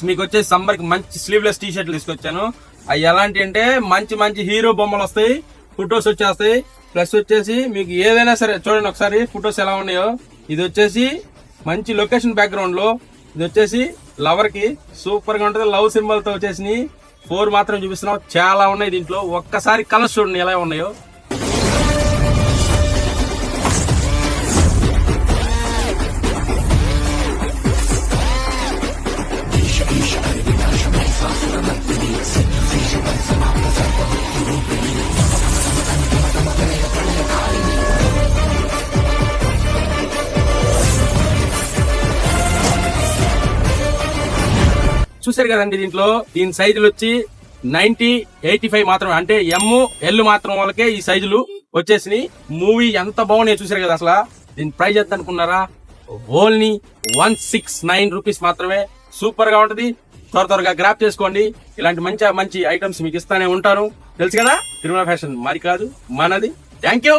మీకు వచ్చేసి సమ్మర్ కి మంచి స్లీవ్లెస్ టీ షర్ట్లు తీసుకొచ్చాను. అవి ఎలాంటి అంటే మంచి మంచి హీరో బొమ్మలు వస్తాయి, ఫొటోస్ వచ్చేస్తాయి. ప్లస్ వచ్చేసి మీకు ఏదైనా సరే చూడండి ఒకసారి ఫొటోస్ ఎలా ఉన్నాయో. ఇది వచ్చేసి మంచి లొకేషన్ బ్యాక్గ్రౌండ్ లో, ఇది వచ్చేసి లవర్ కి సూపర్ గా ఉంటుంది. లవ్ సింబల్ తో వచ్చేసి 4 మాత్రం చూపిస్తున్నాం. చాలా ఉన్నాయి దీంట్లో. ఒక్కసారి కలర్స్ చూడండి ఎలా ఉన్నాయో. చూసారు కదండి, దీని సైజులు వచ్చి 90, 85 మాత్రమే, అంటే ML మాత్రం వాళ్ళకే ఈ సైజులు వచ్చేసినాయి. మూవీ ఎంత బాగున్నాయో చూసారు కదా. అసలు దీని ప్రైస్ ఎంత అనుకున్నారా? ఓన్లీ 169 రూపీస్ మాత్రమే. సూపర్ గా ఉంటది. త్వరగా గ్రాప్ చేసుకోండి. ఇలాంటి మంచి మంచి ఐటమ్స్ మీకు ఇస్తానే ఉంటాను. తెలుసు కదా, తిరుమల ఫ్యాషన్ మరి కాదు మనది. Thank you.